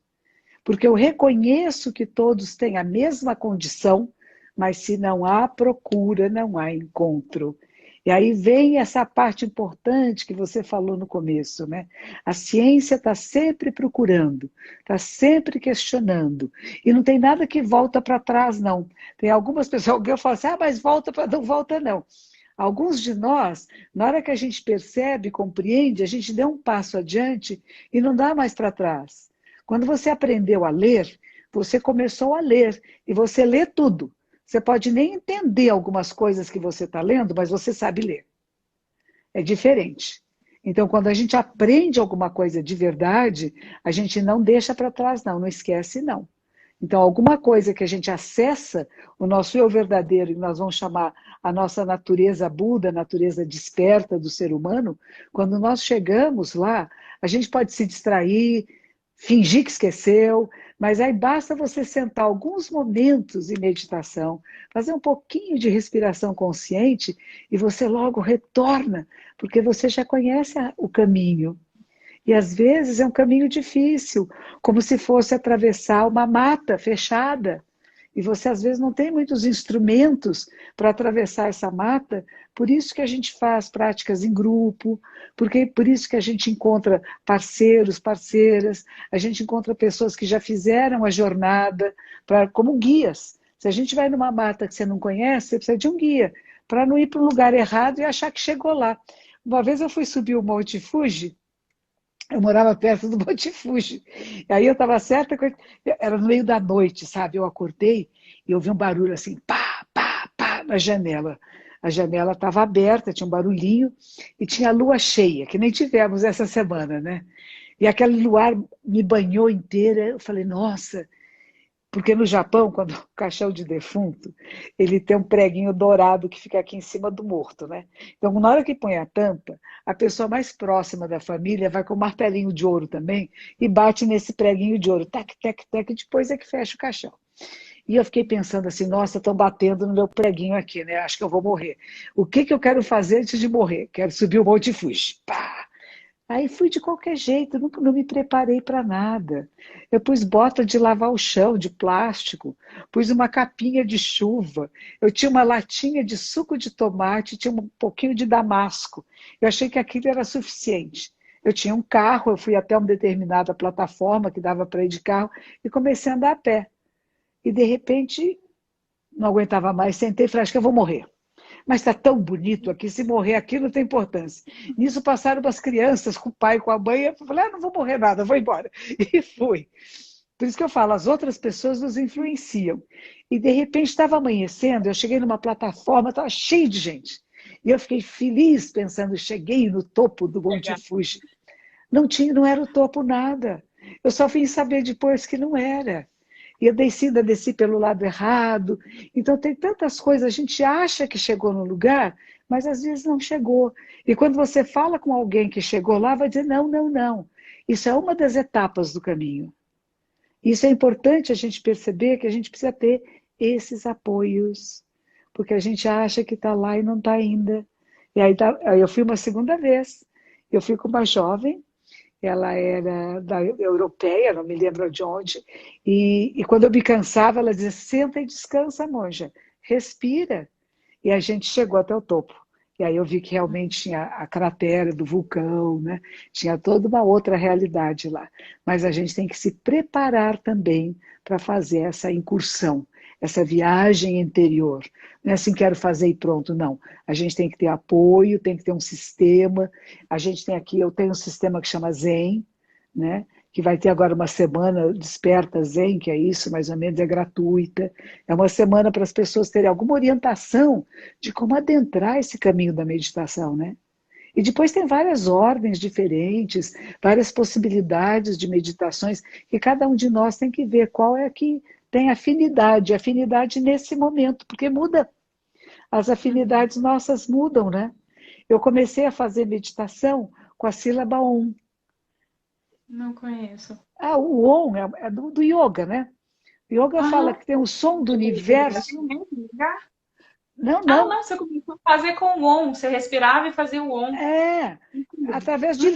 Porque eu reconheço que todos têm a mesma condição, mas se não há procura, não há encontro. E aí vem essa parte importante que você falou no começo, né? A ciência está sempre procurando, está sempre questionando. E não tem nada que volta para trás, não. Tem algumas pessoas que falam assim, mas volta para não volta, não. Alguns de nós, na hora que a gente percebe, compreende, a gente deu um passo adiante e não dá mais para trás. Quando você aprendeu a ler, você começou a ler e você lê tudo. Você pode nem entender algumas coisas que você está lendo, mas você sabe ler. É diferente. Então, quando a gente aprende alguma coisa de verdade, a gente não deixa para trás, não esquece, não. Então, alguma coisa que a gente acessa, o nosso eu verdadeiro, que nós vamos chamar a nossa natureza Buda, a natureza desperta do ser humano, quando nós chegamos lá, a gente pode se distrair, fingir que esqueceu, mas aí basta você sentar alguns momentos em meditação, fazer um pouquinho de respiração consciente e você logo retorna, porque você já conhece o caminho. E às vezes é um caminho difícil, como se fosse atravessar uma mata fechada. E você às vezes não tem muitos instrumentos para atravessar essa mata, por isso que a gente faz práticas em grupo, porque por isso que a gente encontra parceiros, parceiras, a gente encontra pessoas que já fizeram a jornada como guias. Se a gente vai numa mata que você não conhece, você precisa de um guia, para não ir para um lugar errado e achar que chegou lá. Uma vez eu fui subir o Monte Fuji, eu morava perto do Monte Fuji. E aí eu estava certa, era no meio da noite, sabe? Eu acordei e ouvi um barulho assim, pá, pá, pá, na janela. A janela estava aberta, tinha um barulhinho e tinha lua cheia, que nem tivemos essa semana, né? E aquele luar me banhou inteira. Eu falei, nossa, porque no Japão, quando o caixão de defunto, ele tem um preguinho dourado que fica aqui em cima do morto, né? Então, na hora que põe a tampa, a pessoa mais próxima da família vai com um martelinho de ouro também e bate nesse preguinho de ouro, tac, tac, tac, e depois é que fecha o caixão. E eu fiquei pensando assim, nossa, estão batendo no meu preguinho aqui, né? Acho que eu vou morrer. O que eu quero fazer antes de morrer? Quero subir o Monte Fuji. Pá! Aí fui de qualquer jeito, não me preparei para nada. Eu pus bota de lavar o chão, de plástico, pus uma capinha de chuva, eu tinha uma latinha de suco de tomate, tinha um pouquinho de damasco. Eu achei que aquilo era suficiente. Eu tinha um carro, eu fui até uma determinada plataforma que dava para ir de carro e comecei a andar a pé. E de repente, não aguentava mais, sentei e falei, acho que eu vou morrer. Mas está tão bonito aqui, se morrer aqui não tem importância. Nisso passaram umas crianças com o pai, com a mãe, eu falei, não vou morrer nada, vou embora. E fui. Por isso que eu falo, as outras pessoas nos influenciam. E de repente estava amanhecendo, eu cheguei numa plataforma, estava cheio de gente. E eu fiquei feliz pensando, cheguei no topo do Monte Legal. Fuji. Não tinha, não era o topo nada. Eu só vim saber depois que não era. E eu desci pelo lado errado. Então tem tantas coisas, a gente acha que chegou no lugar, mas às vezes não chegou. E quando você fala com alguém que chegou lá, vai dizer, não, não, não. Isso é uma das etapas do caminho. Isso é importante a gente perceber que a gente precisa ter esses apoios, porque a gente acha que está lá e não está ainda. E aí eu fui uma segunda vez. Eu fui com uma jovem, ela era europeia, não me lembro de onde, e quando eu me cansava, ela dizia, senta e descansa, monja, respira. E a gente chegou até o topo. E aí eu vi que realmente tinha a cratera do vulcão, né? Tinha toda uma outra realidade lá. Mas a gente tem que se preparar também para fazer essa incursão, essa viagem interior. Não é assim, quero fazer e pronto, não. A gente tem que ter apoio, tem que ter um sistema. A gente tem aqui, eu tenho um sistema que chama Zen, né? Que vai ter agora uma semana Desperta Zen, que é isso, mais ou menos, é gratuita. É uma semana para as pessoas terem alguma orientação de como adentrar esse caminho da meditação, né? E depois tem várias ordens diferentes, várias possibilidades de meditações, que cada um de nós tem que ver qual é que tem afinidade nesse momento, porque muda. As afinidades nossas mudam, né? Eu comecei a fazer meditação com a sílaba Om. Não conheço. O Om é do yoga, né? O yoga fala Aham. que tem o som do É universo. no mesmo lugar? Não, Ah, não. não, você começou a fazer com o on. Você respirava e fazia o on. É, através Uhum.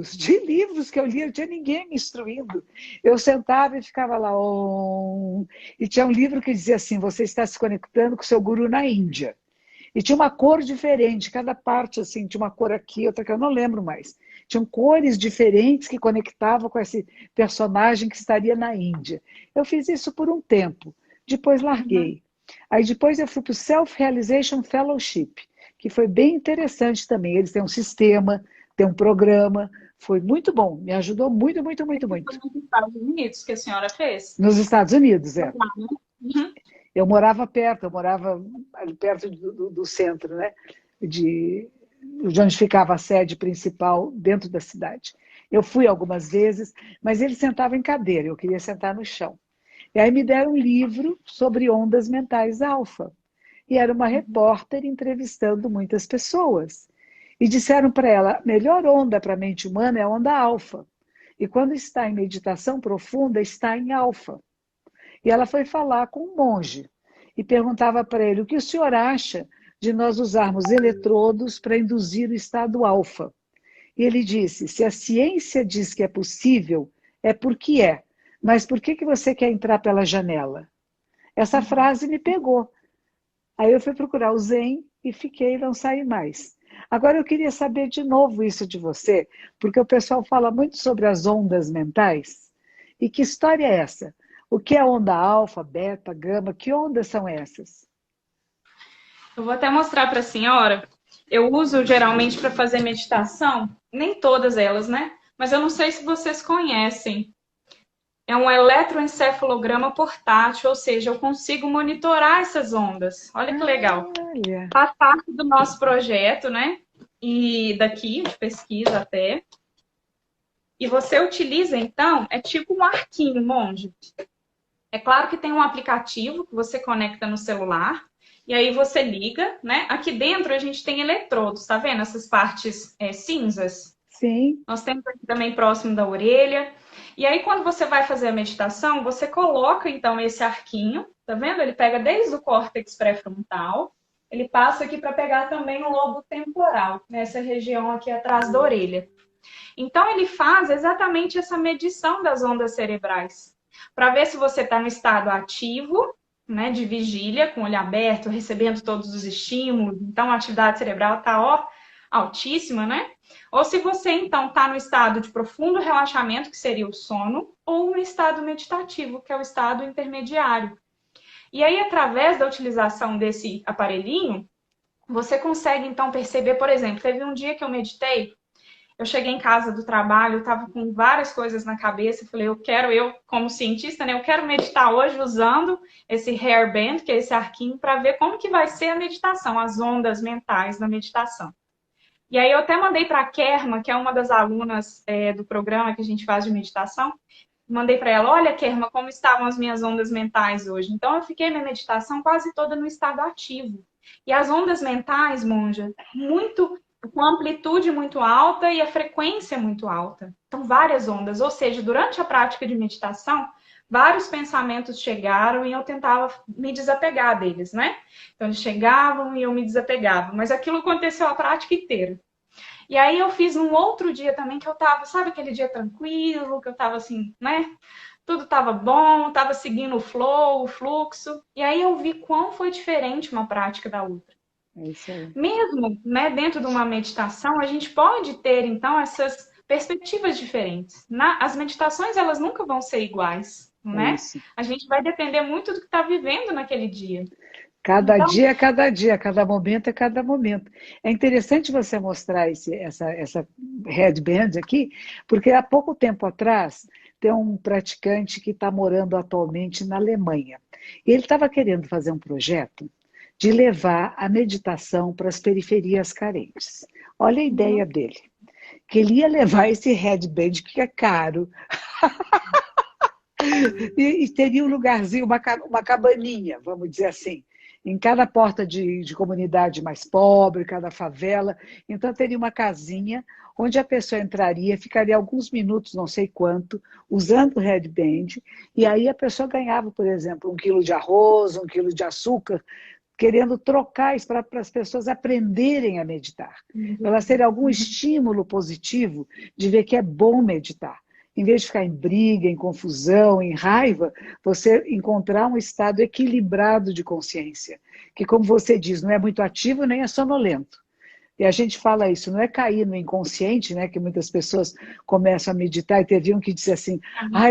de livros que eu lia, não tinha ninguém me instruindo. Eu sentava e ficava lá, Om. E tinha um livro que dizia assim: você está se conectando com o seu guru na Índia. E tinha uma cor diferente, cada parte assim, tinha uma cor aqui, outra que eu não lembro mais. Tinham cores diferentes que conectavam com esse personagem que estaria na Índia. Eu fiz isso por um tempo, depois Uhum. larguei. Aí depois eu fui para o Self-Realization Fellowship, que foi bem interessante também. Eles têm um sistema, têm um programa, foi muito bom, me ajudou muito, muito, muito, Esse foi muito. nos Estados Unidos que a senhora fez? Nos Estados Unidos, Foi é. lá, né? Uhum. Eu morava ali perto do centro, né? De, de onde ficava a sede principal dentro da cidade. Eu fui algumas vezes, mas ele sentava em cadeira, eu queria sentar no chão. E aí me deram um livro sobre ondas mentais alfa. E era uma repórter entrevistando muitas pessoas. E disseram para ela, a melhor onda para a mente humana é a onda alfa. E quando está em meditação profunda, está em alfa. E ela foi falar com um monge e perguntava para ele o que o senhor acha de nós usarmos eletrodos para induzir o estado alfa. E ele disse: se a ciência diz que é possível, é porque é. Mas por que você quer entrar pela janela? Essa Uhum. frase me pegou. Aí eu fui procurar o Zen e fiquei e não saí mais. Agora eu queria saber de novo isso de você, porque o pessoal fala muito sobre as ondas mentais. E que história é essa? O que é onda alfa, beta, gama? Que ondas são essas? Eu vou até mostrar para a senhora. Eu uso geralmente para fazer meditação, nem todas elas, né? Mas eu não sei se vocês conhecem. É um eletroencefalograma portátil, ou seja, eu consigo monitorar essas ondas. Olha que legal. Olha, Faz parte do nosso projeto, né? E daqui, de pesquisa até. E você utiliza, então, é tipo um arquinho, monge. É claro que tem um aplicativo que você conecta no celular. E aí você liga, né? Aqui dentro a gente tem eletrodos, tá vendo? Essas partes cinzas. sim. Nós temos aqui também próximo da orelha. E aí, quando você vai fazer a meditação, você coloca, então, esse arquinho, tá vendo? Ele pega desde o córtex pré-frontal, ele passa aqui para pegar também o lobo temporal, nessa região aqui atrás da orelha. Então, ele faz exatamente essa medição das ondas cerebrais, para ver se você está no estado ativo, né, de vigília, com o olho aberto, recebendo todos os estímulos. Então, a atividade cerebral está, ó, altíssima, né? Ou se você, então, está no estado de profundo relaxamento, que seria o sono, ou no estado meditativo, que é o estado intermediário. E aí, através da utilização desse aparelhinho, você consegue, então, perceber, por exemplo, teve um dia que eu meditei, eu cheguei em casa do trabalho, eu estava com várias coisas na cabeça, falei, eu, como cientista, né, eu quero meditar hoje usando esse hairband, que é esse arquinho, para ver como que vai ser a meditação, as ondas mentais da meditação. E aí eu até mandei para a Kerma, que é uma das alunas do programa que a gente faz de meditação, mandei para ela, olha, Kerma, como estavam as minhas ondas mentais hoje. Então eu fiquei minha meditação quase toda no estado ativo. E as ondas mentais, Monja, muito com amplitude muito alta e a frequência muito alta. Então, várias ondas. Ou seja, durante a prática de meditação, vários pensamentos chegaram e eu tentava me desapegar deles, né? Então, eles chegavam e eu me desapegava. Mas aquilo aconteceu a prática inteira. E aí eu fiz num outro dia também que eu tava, sabe aquele dia tranquilo, que eu tava assim, né? Tudo tava bom, tava seguindo o flow, o fluxo. E aí eu vi quão foi diferente uma prática da outra. É isso aí. Mesmo, né, dentro de uma meditação, a gente pode ter, então, essas perspectivas diferentes. As meditações, elas nunca vão ser iguais, É né? isso. A gente vai depender muito do que está vivendo naquele dia. Cada Então, dia é cada dia, cada momento é cada momento. É interessante você mostrar essa headband aqui, porque há pouco tempo atrás tem um praticante que está morando atualmente na Alemanha. E ele estava querendo fazer um projeto de levar a meditação para as periferias carentes. Olha a ideia dele, que ele ia levar esse headband, que é caro, e teria um lugarzinho, uma cabaninha, vamos dizer assim, em cada porta de comunidade mais pobre, cada favela. Então, teria uma casinha onde a pessoa entraria, ficaria alguns minutos, não sei quanto, usando o headband, e aí a pessoa ganhava, por exemplo, 1 quilo de arroz, 1 quilo de açúcar, querendo trocar isso para as pessoas aprenderem a meditar, para elas terem algum estímulo positivo de ver que é bom meditar. Em vez de ficar em briga, em confusão, em raiva, você encontrar um estado equilibrado de consciência, que, como você diz, não é muito ativo nem é sonolento. E a gente fala isso, não é cair no inconsciente, né? Que muitas pessoas começam a meditar e teve um que disse assim,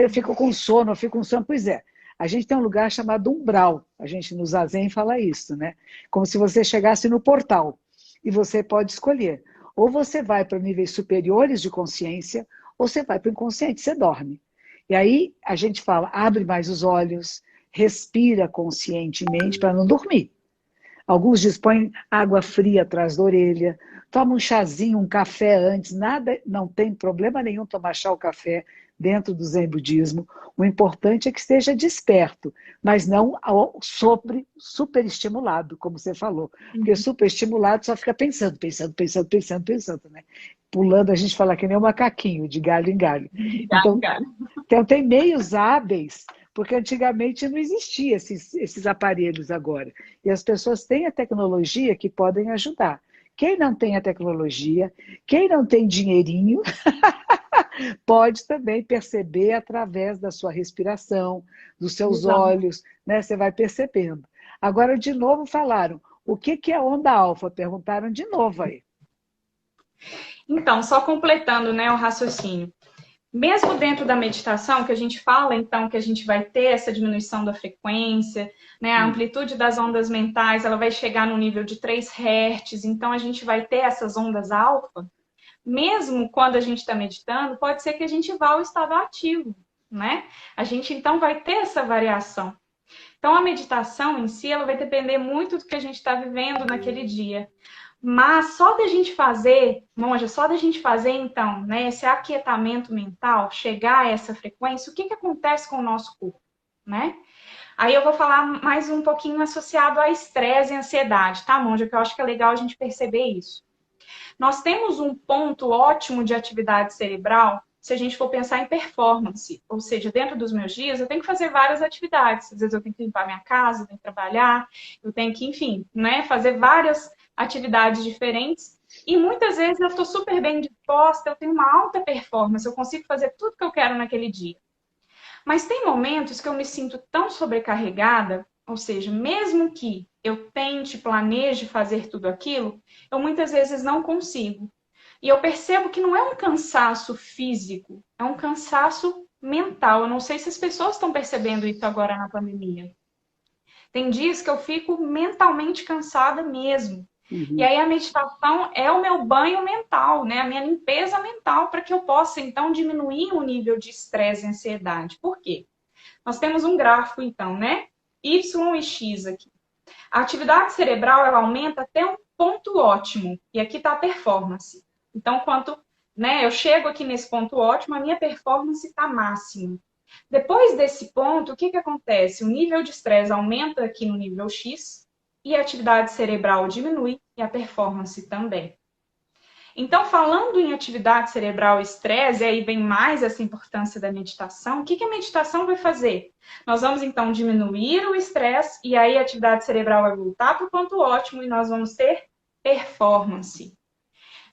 eu fico com sono, eu fico com sono. Pois é, a gente tem um lugar chamado umbral, a gente no Zazen fala isso, né? Como se você chegasse no portal e você pode escolher. Ou você vai para níveis superiores de consciência, ou você vai para o inconsciente, você dorme. E aí a gente fala, abre mais os olhos, respira conscientemente para não dormir. Alguns dispõem água fria atrás da orelha, toma um chazinho, um café antes, nada, não tem problema nenhum tomar chá ou café dentro do Zen budismo. O importante é que esteja desperto, mas não super estimulado, como você falou. Porque super estimulado só fica pensando, né? Pulando, a gente fala que nem um macaquinho, de galho em galho. Então tem meios hábeis, porque antigamente não existia esses aparelhos agora. E as pessoas têm a tecnologia que podem ajudar. Quem não tem a tecnologia, quem não tem dinheirinho, pode também perceber através da sua respiração, dos seus olhos, né? Você vai percebendo. Agora, de novo, falaram, o que é onda alfa? Perguntaram de novo aí. Então, só completando, né, o raciocínio. Mesmo dentro da meditação, que a gente fala, então, que a gente vai ter essa diminuição da frequência, né? A amplitude das ondas mentais, ela vai chegar no nível de 3 Hz, então a gente vai ter essas ondas alfa. Mesmo quando a gente está meditando, pode ser que a gente vá ao estado ativo, né? A gente, então, vai ter essa variação. Então, a meditação em si, ela vai depender muito do que a gente está vivendo naquele dia. Mas só da gente fazer, Monja, só da gente fazer, então, né, esse aquietamento mental, chegar a essa frequência, o que acontece com o nosso corpo, né? Aí eu vou falar mais um pouquinho associado a estresse e ansiedade, tá, Monja? Que eu acho que é legal a gente perceber isso. Nós temos um ponto ótimo de atividade cerebral se a gente for pensar em performance, ou seja, dentro dos meus dias eu tenho que fazer várias atividades. Às vezes eu tenho que limpar minha casa, eu tenho que trabalhar, eu tenho que, enfim, né, fazer várias atividades diferentes. E muitas vezes eu estou super bem disposta, eu tenho uma alta performance, eu consigo fazer tudo que eu quero naquele dia. Mas tem momentos que eu me sinto tão sobrecarregada Ou seja, mesmo que eu tente, planeje fazer tudo aquilo, eu muitas vezes não consigo. E eu percebo que não é um cansaço físico, é um cansaço mental. Eu não sei se as pessoas estão percebendo isso agora na pandemia. Tem dias que eu fico mentalmente cansada mesmo. E Uhum. aí a meditação é o meu banho mental, né? A minha limpeza mental para que eu possa então diminuir o nível de estresse e ansiedade. Por quê? Nós temos um gráfico então, né? Y e X aqui. A atividade cerebral ela aumenta até um ponto ótimo. E aqui está a performance. Então, quanto eu chego aqui nesse ponto ótimo, a minha performance está máxima. Depois desse ponto, o que, que acontece? O nível de estresse aumenta aqui no nível X e a atividade cerebral diminui e a performance também. Então, falando em atividade cerebral e estresse, aí vem mais essa importância da meditação. O que, que a meditação vai fazer? Nós vamos, então, diminuir o estresse e aí a atividade cerebral vai voltar para o ponto ótimo e nós vamos ter performance.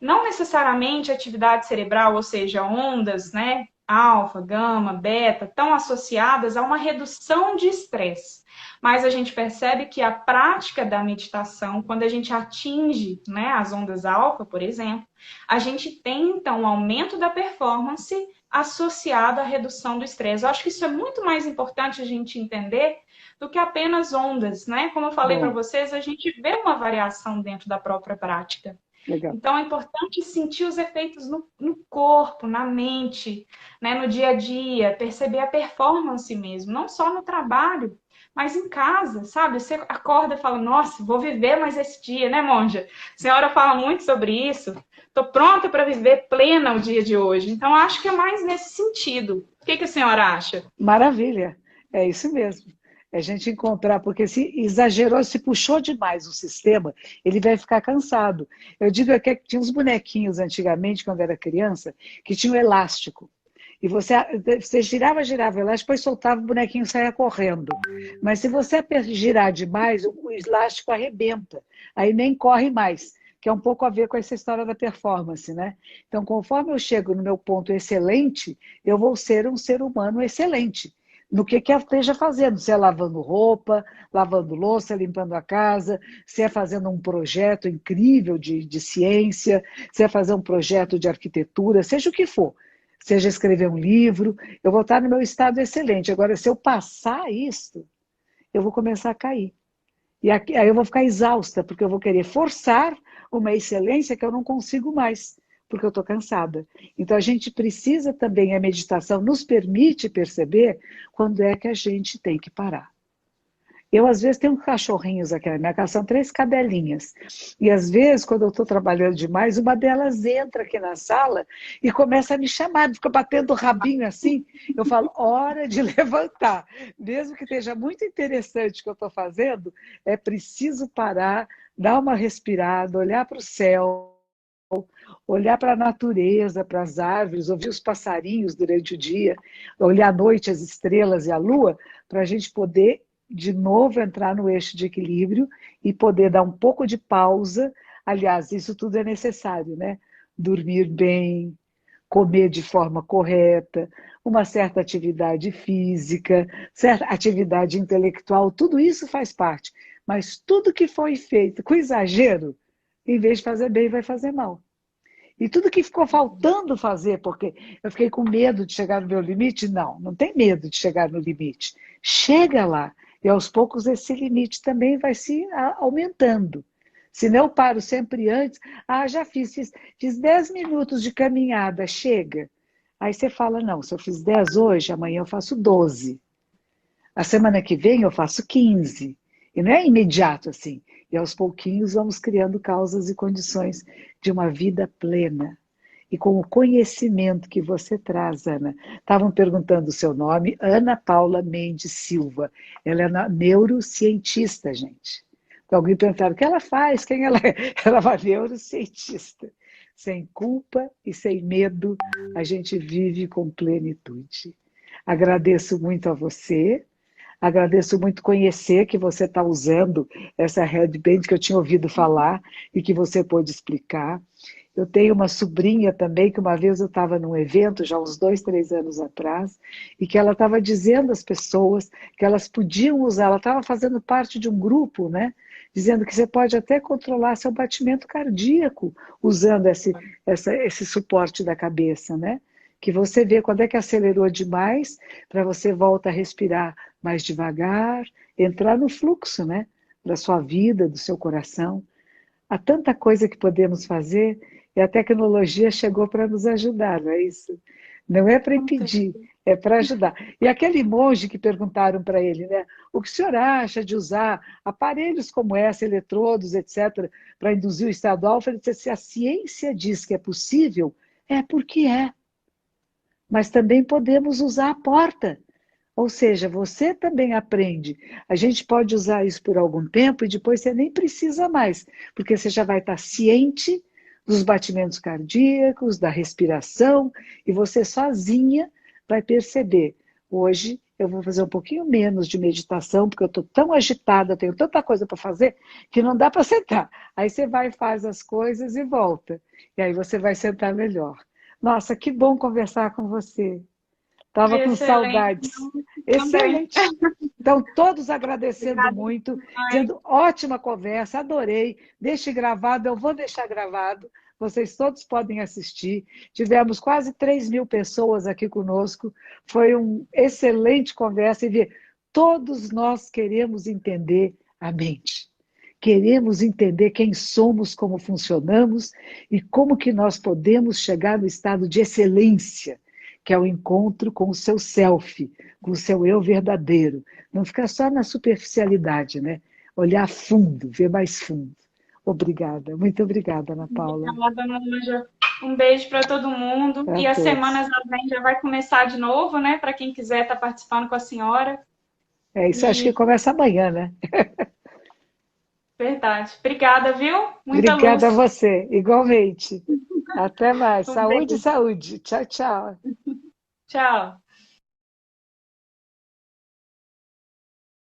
Não necessariamente a atividade cerebral, ou seja, ondas, né, alfa, gama, beta, estão associadas a uma redução de estresse. Mas a gente percebe que a prática da meditação, quando a gente atinge, né, as ondas alfa, por exemplo, a gente tem, então, um aumento da performance associado à redução do estresse. Eu acho que isso é muito mais importante a gente entender do que apenas ondas, né? Como eu falei para É, vocês, a gente vê uma variação dentro da própria prática. legal. Então, é importante sentir os efeitos no corpo, na mente, né, no dia a dia, perceber a performance mesmo, não só no trabalho, mas em casa, sabe? Você acorda e fala, nossa, vou viver mais esse dia, né, monja? A senhora fala muito sobre isso. Estou pronta para viver plena o dia de hoje. Então, acho que é mais nesse sentido. O que, que a senhora acha? Maravilha, é isso mesmo. É a gente encontrar, porque se exagerou, se puxou demais o sistema, ele vai ficar cansado. Eu digo que tinha uns bonequinhos antigamente, quando era criança, que tinham elástico. E você girava, girava o elástico, depois soltava o bonequinho e saia correndo. Mas se você girar demais, o elástico arrebenta. Aí nem corre mais, que é um pouco a ver com essa história da performance, né? Então, conforme eu chego no meu ponto excelente, eu vou ser um ser humano excelente. No que eu esteja fazendo, se é lavando roupa, lavando louça, limpando a casa, se é fazendo um projeto incrível de ciência, se é fazer um projeto de arquitetura, seja o que for, seja escrever um livro, eu vou estar no meu estado excelente. Agora, se eu passar isso, eu vou começar a cair. Aí eu vou ficar exausta, porque eu vou querer forçar uma excelência que eu não consigo mais, porque eu estou cansada. Então, a gente precisa também, a meditação nos permite perceber quando é que a gente tem que parar. Eu, às vezes, tenho cachorrinhos aqui na minha casa, são 3 cadelinhas. E, às vezes, quando eu estou trabalhando demais, uma delas entra aqui na sala e começa a me chamar, fica batendo o rabinho assim. Eu falo, hora de levantar. Mesmo que esteja muito interessante o que eu estou fazendo, é preciso parar, dar uma respirada, olhar para o céu, olhar para a natureza, para as árvores, ouvir os passarinhos durante o dia, olhar à noite as estrelas e a lua, para a gente poder de novo entrar no eixo de equilíbrio e poder dar um pouco de pausa. Aliás, isso tudo é necessário, né? Dormir bem, comer de forma correta, uma certa atividade física, certa atividade intelectual, tudo isso faz parte. Mas tudo que foi feito com exagero, em vez de fazer bem, vai fazer mal. E tudo que ficou faltando fazer, porque eu fiquei com medo de chegar no meu limite, não, não tem medo de chegar no limite. Chega lá, e aos poucos esse limite também vai se aumentando. Se não eu paro sempre antes, já fiz 10 minutos de caminhada, chega. Aí você fala, não, se eu fiz 10 hoje, amanhã eu faço 12. A semana que vem eu faço 15. E não é imediato assim. E aos pouquinhos vamos criando causas e condições de uma vida plena. E com o conhecimento que você traz, Ana. Estavam perguntando o seu nome, Ana Paula Mendes Silva. Ela é neurocientista, gente. Então, alguém perguntaram o que ela faz, quem ela é? Ela é uma neurocientista. Sem culpa e sem medo, a gente vive com plenitude. Agradeço muito a você. Agradeço muito conhecer que você está usando essa headband que eu tinha ouvido falar e que você pôde explicar. Eu tenho uma sobrinha também, que uma vez eu estava num evento, já uns 2, 3 anos atrás, e que ela estava dizendo às pessoas que elas podiam usar, ela estava fazendo parte de um grupo, né? Dizendo que você pode até controlar seu batimento cardíaco usando esse suporte da cabeça, né? Que você vê quando é que acelerou demais, para você volta a respirar mais devagar, entrar no fluxo, né? Da sua vida, do seu coração. Há tanta coisa que podemos fazer e a tecnologia chegou para nos ajudar, não é isso? Não é para Com impedir, certeza. é para ajudar. E aquele monge que perguntaram para ele, né? O que o senhor acha de usar aparelhos como essa, eletrodos, etc., para induzir o estado alfa? Ele disse: se a ciência diz que é possível, é porque é. Mas também podemos usar a porta. Ou seja, você também aprende. A gente pode usar isso por algum tempo e depois você nem precisa mais, porque você já vai estar ciente dos batimentos cardíacos, da respiração, e você sozinha vai perceber. Hoje eu vou fazer um pouquinho menos de meditação, porque eu estou tão agitada, tenho tanta coisa para fazer, que não dá para sentar. Aí você vai e faz as coisas e volta. E aí você vai sentar melhor. Nossa, que bom conversar com você. Estava com Excelente. saudades. Também. Excelente. Então, todos agradecendo Obrigada muito, demais. dizendo ótima conversa, adorei. Deixe gravado, eu vou deixar gravado. Vocês todos podem assistir. Tivemos quase 3.000 pessoas aqui conosco. Foi uma excelente conversa e ver. Todos nós queremos entender a mente. Queremos entender quem somos, como funcionamos e como que nós podemos chegar no estado de excelência, que é o encontro com o seu self, com o seu eu verdadeiro. Não ficar só na superficialidade, né? Olhar fundo, ver mais fundo. Obrigada, muito obrigada, Ana Paula. Obrigada, Monja. Um beijo para todo mundo. Para E a semana todos. já vem, já vai começar de novo, né? Para quem quiser estar participando com a senhora. É isso, acho que E começa amanhã, né? verdade. Obrigada, viu? Muita Obrigada a luz. você, igualmente. Até mais. Um Saúde, beijo. saúde. Tchau, tchau. Tchau.